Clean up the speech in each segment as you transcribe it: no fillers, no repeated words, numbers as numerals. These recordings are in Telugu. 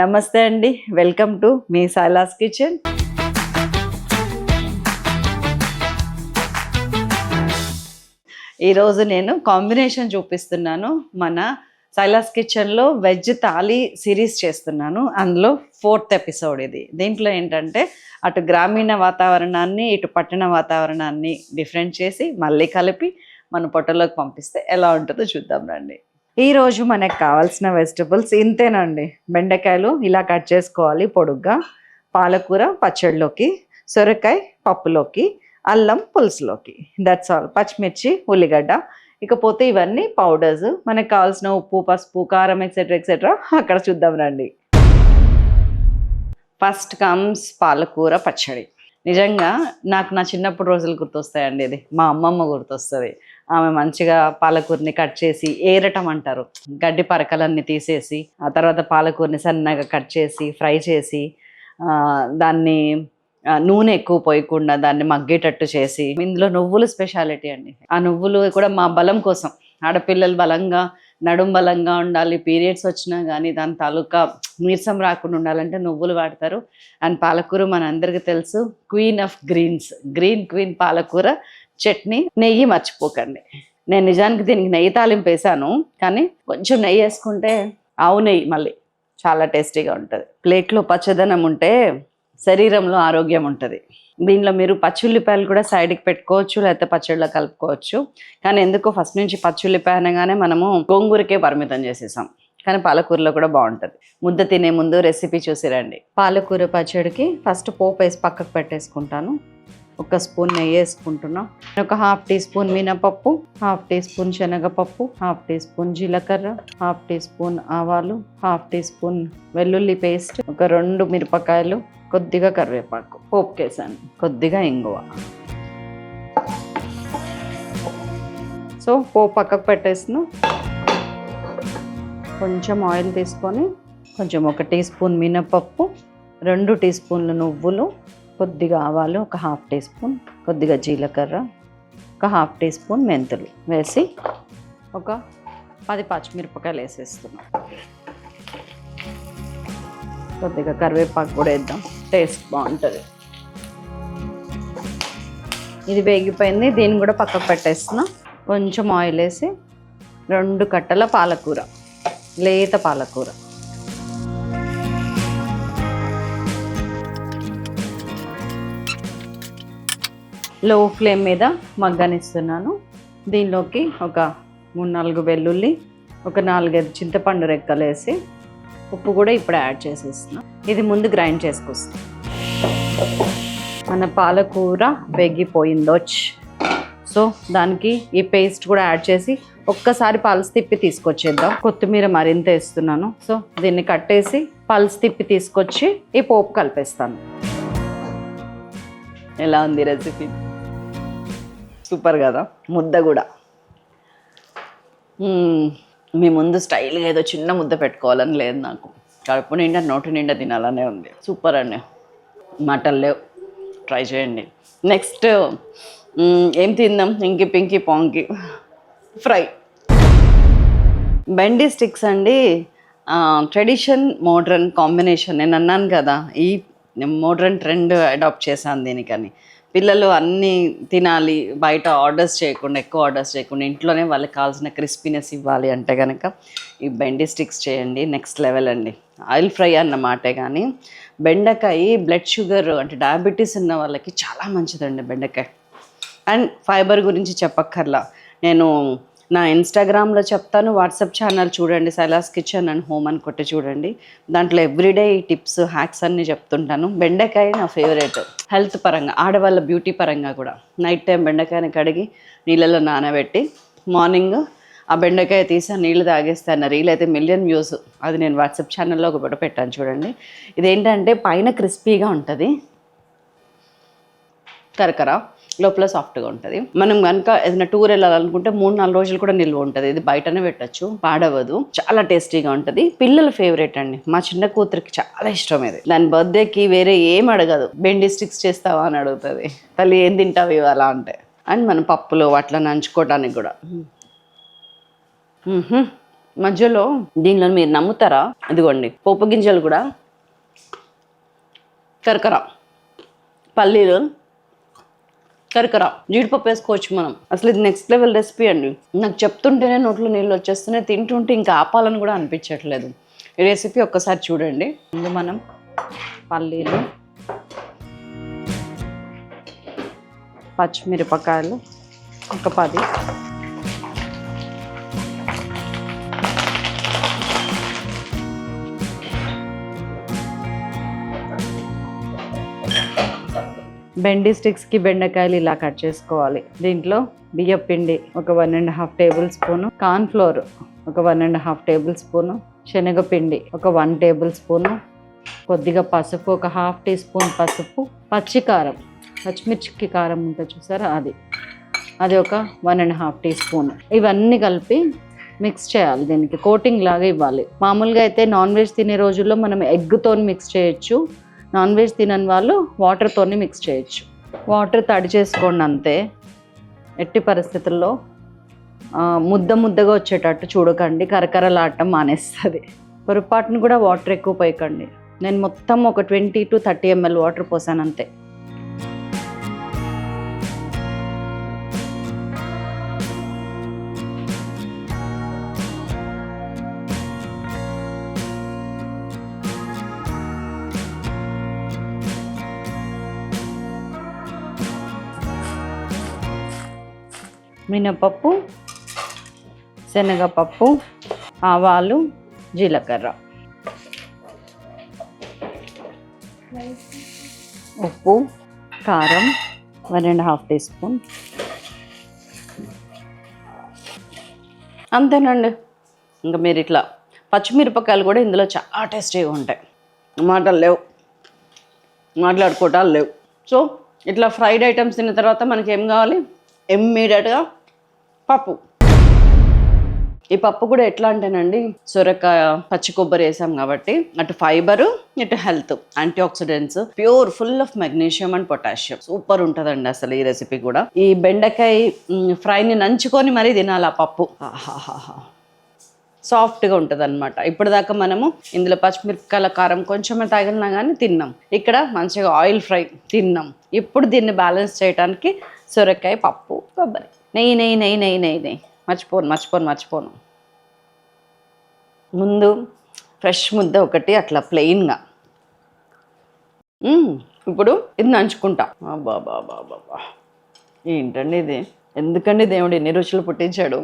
నమస్తే అండి, welcome to me Silas kitchen. ఈరోజు నేను కాంబినేషన్ చూపిస్తున్నాను. మన సైలాస్ కిచెన్లో వెజ్ థాలీ సిరీస్ చేస్తున్నాను. అందులో 4th ఎపిసోడ్ ఇది. దీంట్లో ఏంటంటే అటు గ్రామీణ వాతావరణాన్ని ఇటు పట్టణ వాతావరణాన్ని డిఫరెంట్ చేసి మళ్ళీ కలిపి మన పొట్టలోకి పంపిస్తే ఎలా ఉంటుందో చూద్దాం రండి. ఈరోజు మనకు కావాల్సిన వెజిటబుల్స్ ఇంతేనండి. బెండకాయలు ఇలా కట్ చేసుకోవాలి పొడుగ్గా, పాలకూర పచ్చడిలోకి, సొరకాయ పప్పులోకి, అల్లం పులుసులోకి, దట్స్ ఆల్. పచ్చిమిర్చి, ఉల్లిగడ్డ, ఇకపోతే ఇవన్నీ పౌడర్స్. మనకు కావాల్సిన ఉప్పు, పసుపు, కారం ఎక్సెట్రా ఎక్సెట్రా అక్కడ చూద్దాం రండి. ఫస్ట్ కమ్స్ పాలకూర పచ్చడి. నిజంగా నాకు నా చిన్నప్పుడు రోజులు గుర్తొస్తాయండి. ఇది మా అమ్మమ్మ గుర్తొస్తుంది. ఆమె మంచిగా పాలకూరని కట్ చేసి ఏరటం అంటారు, గడ్డి పరకలన్నీ తీసేసి ఆ తర్వాత పాలకూరని సన్నగా కట్ చేసి ఫ్రై చేసి దాన్ని నూనె ఎక్కువ పోయకుండా దాన్ని మగ్గేటట్టు చేసి, ఇందులో నువ్వులు స్పెషాలిటీ అండి. ఆ నువ్వులు కూడా మా బలం కోసం, ఆడపిల్లలు బలంగా నడుం బలంగా ఉండాలి, పీరియడ్స్ వచ్చినా కానీ దాని తాలూకా నీరసం రాకుండా ఉండాలంటే నువ్వులు వాడతారు. అండ్ పాలకూర మనందరికీ తెలుసు, queen of greens, green queen పాలకూర చట్నీ. నెయ్యి మర్చిపోకండి. నేను నిజానికి దీనికి నెయ్యి తాలింపు వేసాను, కానీ కొంచెం నెయ్యి వేసుకుంటే ఆవు నెయ్యి మళ్ళీ చాలా టేస్టీగా ఉంటుంది. ప్లేట్లో పచ్చదనం ఉంటే శరీరంలో ఆరోగ్యం ఉంటుంది. దీనిలో మీరు పచ్చుల్లిపాయలు కూడా సైడ్కి పెట్టుకోవచ్చు, లేకపోతే పచ్చడిలో కలుపుకోవచ్చు. కానీ ఎందుకో ఫస్ట్ నుంచి పచ్చుల్లిపాయ అనగానే మనము గోంగూరకే పరిమితం చేసేసాం, కానీ పాలకూరలో కూడా బాగుంటుంది. ముద్ద తినే ముందు రెసిపీ చూసి రండి. పాలకూర పచ్చడికి ఫస్ట్ పోపు వేసి పక్కకు పెట్టేసుకుంటాను. 1 స్పూన్ నెయ్యి వేసుకుంటున్నాం. ఒక 1/2 టీ స్పూన్ మినపప్పు, 1/2 టీ స్పూన్ శనగపప్పు, 1/2 టీ స్పూన్ జీలకర్ర, 1/2 టీ స్పూన్ ఆవాలు, 1/2 టీ స్పూన్ వెల్లుల్లి పేస్ట్, ఒక 2 మిరపకాయలు, కొద్దిగా కరివేపాకు, పోపుకేసాను, కొద్దిగా ఇంగువ. సో పోపు పక్కకు పెట్టేసిన కొంచెం ఆయిల్ తీసుకొని కొంచెం 1 టీ స్పూన్ మినపప్పు, 2 టీ స్పూన్లు నువ్వులు, కొద్దిగా ఆవాలు, ఒక 1/2 టీ స్పూన్, కొద్దిగా జీలకర్ర, ఒక 1/2 టీ స్పూన్ మెంతులు వేసి ఒక 10 పచ్చిమిరపకాయలు వేసేస్తున్నాం. కొద్దిగా కరివేపాకు కూడా వేద్దాం, టేస్ట్ బాగుంటుంది. ఇది వేగిపోయింది, దీన్ని కూడా పక్కకు పెట్టేస్తున్నా. కొంచెం ఆయిల్ వేసి 2 కట్టల పాలకూర, లేత పాలకూర, లో ఫ్లేమ్ మీద మగ్గనిస్తున్నాను. దీనిలోకి ఒక 3-4 వెల్లుల్లి, ఒక 4-5 చింతపండు రెక్కలు వేసి ఉప్పు కూడా ఇప్పుడు యాడ్ చేసేస్తున్నాం. ఇది ముందు గ్రైండ్ చేసుకొస్తాం. మన పాలకూర వేగిపోయిందోచ్. సో దానికి ఈ పేస్ట్ కూడా యాడ్ చేసి ఒక్కసారి పల్స్ తిప్పి తీసుకొచ్చేద్దాం. కొత్తిమీర మరింత వేస్తున్నాను. సో దీన్ని కట్టేసి పల్స్ తిప్పి తీసుకొచ్చి ఈ పోపు కలిపేస్తాను. ఎలా ఉంది రెసిపీ? సూపర్ కదా. ముద్ద కూడా మీ ముందు స్టైల్గా ఏదో చిన్న ముద్ద పెట్టుకోవాలని లేదు నాకు. కడుపు నిండా నోటి నిండా తినాలనే ఉంది. సూపర్ అండి. మటన్ లేవు, ట్రై చేయండి. నెక్స్ట్ ఏం తిందాం? ఇంకి పింకి పాంకి ఫ్రై. బెండి స్టిక్స్ అండి. Tradition modern combination. నేను అన్నాను కదా, ఈ మోడ్రన్ ట్రెండ్ అడాప్ట్ చేశాను దీనికని. పిల్లలు అన్నీ తినాలి, బయట ఆర్డర్స్ చేయకుండా, ఎక్కువ ఆర్డర్స్ చేయకుండా ఇంట్లోనే వాళ్ళకి కావాల్సిన క్రిస్పీనెస్ ఇవ్వాలి అంటే కనుక ఈ బెండి స్టిక్స్ చేయండి. నెక్స్ట్ లెవెల్ అండి. ఆయిల్ ఫ్రై అన్నమాటే కానీ బెండకాయ బ్లడ్ షుగర్ అంటే డయాబెటీస్ ఉన్న వాళ్ళకి చాలా మంచిదండి బెండకాయ. అండ్ ఫైబర్ గురించి చెప్పక్కర్లా, నేను నా ఇన్స్టాగ్రామ్లో చెప్తాను, వాట్సాప్ ఛానల్ చూడండి, సైలాస్ కిచెన్ అండ్ హోమ్ అని కొట్టి చూడండి. దాంట్లో ఎవ్రీడే ఈ టిప్స్, హ్యాక్స్ అన్నీ చెప్తుంటాను. బెండకాయ నా ఫేవరెట్ హెల్త్ పరంగా, ఆడవాళ్ళ బ్యూటీ పరంగా కూడా. నైట్ టైం బెండకాయని కడిగి నీళ్ళలో నానబెట్టి మార్నింగ్ ఆ బెండకాయ తీసి నీళ్ళు తాగేస్తాను. రీల్ అయితే 1 మిలియన్ వ్యూస్. అది నేను వాట్సాప్ ఛానల్లో ఒక ఫోటో పెట్టాను చూడండి. ఇదేంటంటే పైన క్రిస్పీగా ఉంటుంది, కరకర, లోపల సాఫ్ట్గా ఉంటుంది. మనం కనుక ఏదైనా టూర్ వెళ్ళాలనుకుంటే 3-4 రోజులు కూడా నిల్వ ఉంటుంది. ఇది బయటనే పెట్టచ్చు, పాడవదు, చాలా టేస్టీగా ఉంటుంది. పిల్లల ఫేవరెట్ అండి. మా చిన్న కూతురికి చాలా ఇష్టం ఇది. దాని బర్త్డేకి వేరే ఏం అడగదు, బెండి స్టిక్స్ చేస్తావా అని అడుగుతుంది. తల్లి ఏం తింటావు ఇవాళ అంటే. అండ్ మన పప్పులో అట్లా నంచుకోవడానికి కూడా మధ్యలో దీనిలో మీరు నమ్ముతారా, ఇదిగోండి పోపు గింజలు కూడా కరకర, పల్లీలు కరకర, జీడిపప్పు వేసుకోవచ్చు మనం. అసలు ఇది నెక్స్ట్ లెవెల్ రెసిపీ అండి. నాకు చెప్తుంటేనే నోట్లో నీళ్ళు వచ్చేస్తున్నాయి, తింటుంటే ఇంకా ఆపాలని కూడా అనిపించట్లేదు. ఈ రెసిపీ ఒక్కసారి చూడండి. ముందు మనం పల్లీలు, పచ్చిమిరపకాయలు ఒక 10, బెండి స్టిక్స్కి బెండకాయలు ఇలా కట్ చేసుకోవాలి. దీంట్లో బియ్యం పిండి ఒక 1.5 టేబుల్ స్పూను, కార్న్ఫ్లోర్ ఒక 1.5 టేబుల్ స్పూను, శనగపిండి ఒక 1 టేబుల్ స్పూను, కొద్దిగా పసుపు ఒక 1/2 టీ స్పూన్ పసుపు, పచ్చికారం, పచ్చిమిర్చికి కారం ఉంటుంది చూసారా, అది ఒక 1.5 టీ స్పూన్. ఇవన్నీ కలిపి మిక్స్ చేయాలి. దీనికి కోటింగ్ లాగా ఇవ్వాలి. మామూలుగా అయితే నాన్ వెజ్ తినే రోజుల్లో మనం ఎగ్తో మిక్స్ చేయొచ్చు, నాన్ వెజ్ తినని వాళ్ళు వాటర్తోనే మిక్స్ చేయొచ్చు. వాటర్ తడి చేసుకోండి అంతే. ఎట్టి పరిస్థితుల్లో ముద్దగా వచ్చేటట్టు చూడకండి, కరకరలాడటం మానేస్తుంది. పొరపాటును కూడా వాటర్ ఎక్కువ పోయకండి. నేను మొత్తం ఒక 20 to 30 ml వాటర్ పోసాను అంతే. మినపప్పు, శనగపప్పు, ఆవాలు, జీలకర్ర, ఉప్పు, కారం 1.5 టీ స్పూన్, అంతేనండి. ఇంకా మీరు ఇట్లా పచ్చిమిరపకాయలు కూడా ఇందులో చాలా టేస్టీగా ఉంటాయి. మాటలు లేవు, మాట్లాడుకోవటాలు లేవు. సో ఇట్లా ఫ్రైడ్ ఐటమ్స్ తిన్న తర్వాత మనకి ఏం కావాలి, ఇమ్మీడియట్గా పప్పు. ఈ పప్పు కూడా ఎట్లా అంటేనండి, సొరకాయ, పచ్చి కొబ్బరి వేసాం కాబట్టి అటు ఫైబరు ఇటు health, antioxidants, pure, full of magnesium and potassium. Super ఉంటుందండి అసలు ఈ రెసిపీ కూడా. ఈ బెండకాయ ఫ్రైని నంచుకొని మరీ తినాలి ఆ పప్పు. సాఫ్ట్గా ఉంటుంది అనమాట. ఇప్పటిదాకా మనము ఇందులో పచ్చిమిరపకాయల కారం కొంచెమే తగిలినా కానీ తిన్నాం, ఇక్కడ మంచిగా ఆయిల్ ఫ్రై తిన్నాం. ఇప్పుడు దీన్ని బ్యాలెన్స్ చేయడానికి సొరకాయ, పప్పు, కొబ్బరి, నెయ్యి నెయ్యి నెయ్యి నెయ్యి నెయ్యి నెయ్యి మర్చిపోను. ముందు ఫ్రెష్ ముద్ద ఒకటి అట్లా ప్లెయిన్గా. ఇప్పుడు ఇది నంచుకుంటా. బాబా ఏంటండి ఇది, ఎందుకండి దేవుడు ఎన్ని రుచులు పుట్టించాడు,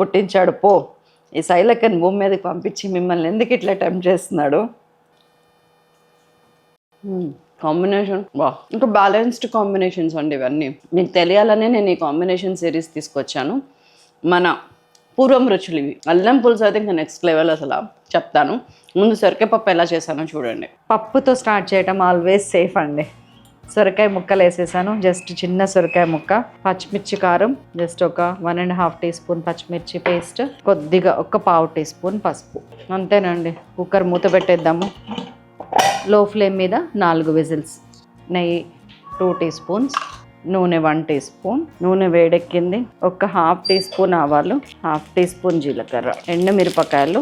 పుట్టించాడు పో. ఈ శైలకని భూమి మీదకి పంపించి మిమ్మల్ని ఎందుకు ఇట్లా టెంప్ట్ చేస్తున్నాడు. కాంబినేషన్ ఇంకా బ్యాలెన్స్డ్ కాంబినేషన్స్ అండి ఇవన్నీ. మీకు తెలియాలనే నేను ఈ కాంబినేషన్ సిరీస్ తీసుకొచ్చాను. మన పూర్వం రుచులు ఇవి. అల్లం పులుసు అయితే ఇంకా నెక్స్ట్ లెవెల్ అసలు చెప్తాను. ముందు సొరకాయ పప్పు ఎలా చేశానో చూడండి. పప్పుతో స్టార్ట్ చేయటం ఆల్వేస్ సేఫ్ అండి. సొరకాయ ముక్కలు వేసేసాను, జస్ట్ చిన్న సొరకాయ ముక్క, పచ్చిమిర్చి కారం జస్ట్ ఒక 1.5 టీ స్పూన్ పచ్చిమిర్చి పేస్ట్, కొద్దిగా ఒక 1/4 టీ స్పూన్ పసుపు, అంతేనండి. కుక్కర్ మూత పెట్టేద్దాము. లో ఫ్లేమ్ మీద 4 విజిల్స్. నెయ్యి 2 టీ స్పూన్స్, నూనె 1 టీ స్పూన్. నూనె వేడెక్కింది. ఒక 1/2 టీ స్పూన్ ఆవాలు, 1/2 టీ స్పూన్ జీలకర్ర, ఎండుమిరపకాయలు,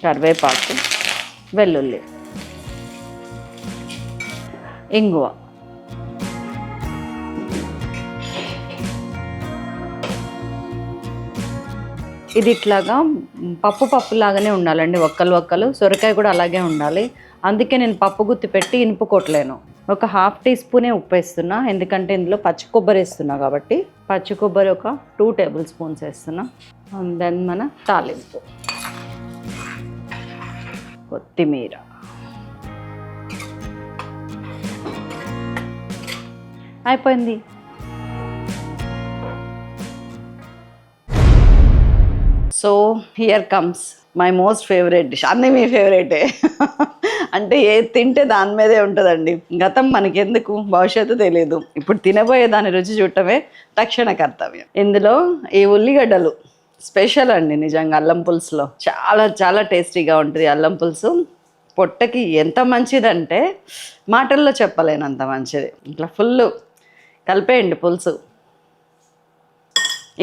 కరివేపాకు, వెల్లుల్లి, ఇంగువ. ఇది ఇట్లాగా పప్పు లాగానే ఉండాలండి, ఒక్కలు. సొరకాయ కూడా అలాగే ఉండాలి. అందుకే నేను పప్పు గుత్తి పెట్టి ఇనుపుకోవట్లేను. ఒక 1/2 టీ స్పూనే ఉప్పు వేస్తున్నా, ఎందుకంటే ఇందులో పచ్చి కొబ్బరి వేస్తున్నా కాబట్టి. పచ్చి కొబ్బరి ఒక 2 టేబుల్ స్పూన్స్ వేస్తున్నా. దెన్ మన తాలింపు, కొత్తిమీర, అయిపోయింది. So here comes my most favourite dish. అన్నీ మీ ఫేవరెటే అంటే ఏది తింటే దాని మీదే ఉంటుందండి. గతం మనకెందుకు, భవిష్యత్తు తెలియదు. ఇప్పుడు తినబోయే దాని రుచి చూడటమే తక్షణ కర్తవ్యం. ఇందులో ఈ ఉల్లిగడ్డలు స్పెషల్ అండి నిజంగా. అల్లం పులుసులో చాలా చాలా టేస్టీగా ఉంటుంది అల్లం పులుసు. పొట్టకి ఎంత మంచిదంటే మాటల్లో చెప్పలేనంత మంచిది. ఇట్లా ఫుల్ కలిపేయండి పులుసు.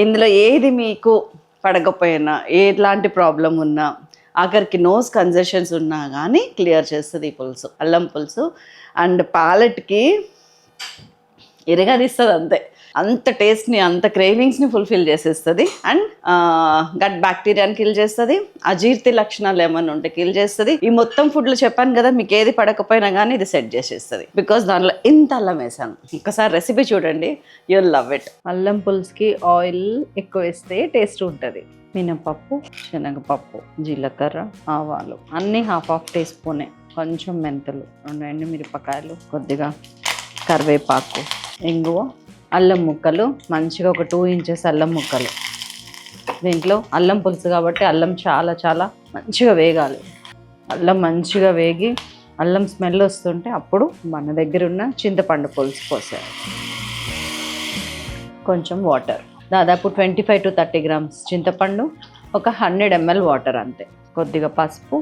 ఇందులో ఏది మీకు పడకపోయినా ఎలాంటి ప్రాబ్లం ఉన్నా ఆఖరికి నోస్ కన్జెషన్స్ ఉన్నా కానీ క్లియర్ చేస్తుంది ఈ పులుసు, అల్లం పులుసు. అండ్ ప్యాలెట్కి ఇరగదీస్తుంది అంతే, అంత టేస్ట్ని అంత క్రేవింగ్స్ని ఫుల్ఫిల్ చేసేస్తుంది. అండ్ గట్ బ్యాక్టీరియాని కిల్ చేస్తుంది, అజీర్తి లక్షణాలు ఏమైనా ఉంటే కిల్ చేస్తుంది. ఈ మొత్తం ఫుడ్లు చెప్పాను కదా, మీకు ఏది పడకపోయినా కానీ ఇది సెట్ చేసేస్తుంది, బికాస్ దాంట్లో ఇంత అల్లం వేసాను. ఒకసారి రెసిపీ చూడండి, యుల్ లవ్ ఇట్. అల్లం పులుసుకి ఆయిల్ ఎక్కువ వేస్తే టేస్ట్ ఉంటుంది. మినపప్పు, శనగపప్పు, జీలకర్ర, ఆవాలు అన్నీ హాఫ్ టీ స్పూనే, కొంచెం మెంతులు, 2 ఎండుమిరపకాయలు, కొద్దిగా కరివేపాకు, ఇంగువ, అల్లం ముక్కలు, మంచిగా ఒక 2 ఇంచెస్ అల్లం ముక్కలు. దీంట్లో అల్లం పులుసు కాబట్టి అల్లం చాలా చాలా మంచిగా వేగాలి. అల్లం మంచిగా వేగి అల్లం స్మెల్ వస్తుంటే అప్పుడు మన దగ్గర ఉన్న చింతపండు పులుసు పోసారు. కొంచెం వాటర్, దాదాపు 25 to 30 grams చింతపండు, ఒక 100 ml వాటర్ అంతే. కొద్దిగా పసుపు,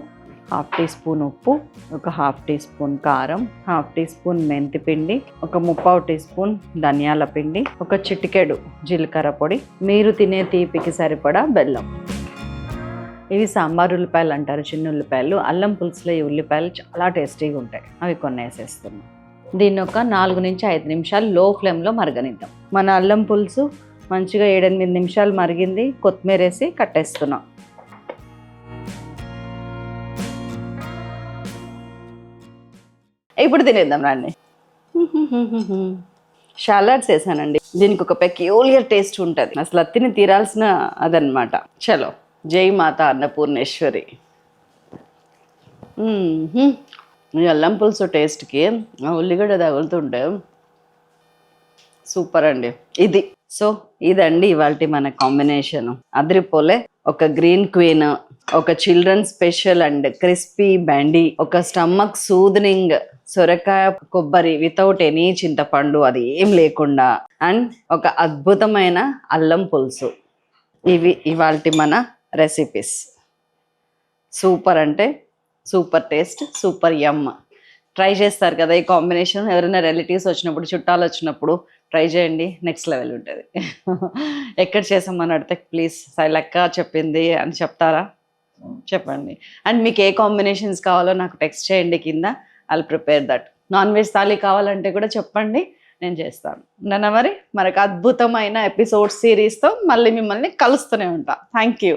హాఫ్ టీ స్పూన్ ఉప్పు, ఒక హాఫ్ టీ స్పూన్ కారం, హాఫ్ టీ స్పూన్ మెంతి పిండి, ఒక 3/4 టీ స్పూన్ ధనియాల పిండి, ఒక చిటికెడు జీలకర్ర పొడి, మీరు తినే తీపికి సరిపడా బెల్లం. ఇవి సాంబార్ ఉల్లిపాయలు అంటారు, చిన్న ఉల్లిపాయలు. అల్లం పులుసులో ఈ ఉల్లిపాయలు చాలా టేస్టీగా ఉంటాయి, అవి కొన్ని వేసేస్తున్నాం. దీన్ని ఒక 4 నుంచి 5 నిమిషాలు లో ఫ్లేమ్లో మరగనిద్దాం. మన అల్లం పులుసు మంచిగా 7-8 నిమిషాలు మరిగింది. కొత్తిమీర వేసి కట్టేస్తున్నాం. ఇప్పుడు తినేద్దాం రండి. షాలాడ్స్ వేసానండి, దీనికి ఒక పెక్యూలియర్ టేస్ట్ ఉంటుంది, అసలు తిని తీరాల్సిన అదనమాట. చలో, జై మాత అన్నపూర్ణేశ్వరి. ఈ అల్లం పులుసు టేస్ట్కి ఆ ఉల్లిగడ్డ తగులుతుంటే సూపర్ అండి ఇది. సో ఇదండి ఇవాళ మన కాంబినేషన్, అదిరిపోలే. ఒక గ్రీన్ క్వీన్, ఒక చిల్డ్రన్ స్పెషల్ అండ్ క్రిస్పీ బ్యాండీ, ఒక స్టమక్ సూదనింగ్ సొరకాయ కొబ్బరి వితౌట్ ఎనీ చింతపండు, అది ఏం లేకుండా, అండ్ ఒక అద్భుతమైన అల్లం పులుసు. ఇవి ఇవాల్టి మన రెసిపీస్. సూపర్ అంటే సూపర్ టేస్ట్, సూపర్ యమ్. ట్రై చేస్తారు కదా ఈ కాంబినేషన్, ఎవరైనా రిలేటివ్స్ వచ్చినప్పుడు, చుట్టాలు వచ్చినప్పుడు ట్రై చేయండి, నెక్స్ట్ లెవెల్ ఉంటుంది. ఎక్కడ చేసామని అడిగితే ప్లీజ్ శైలక్క చెప్పింది అని చెప్తారా, చెప్పండి. అండ్ మీకు ఏ కాంబినేషన్స్ కావాలో నాకు టెక్స్ట్ చేయండి కింద, I'll prepare that. Non veg thali కావాలంటే కూడా చెప్పండి, నేను చేస్తాను. నన్న మరి మనకు అద్భుతమైన ఎపిసోడ్ సిరీస్తో మళ్ళీ మిమ్మల్ని కలుస్తూనే ఉంటా. Thank you.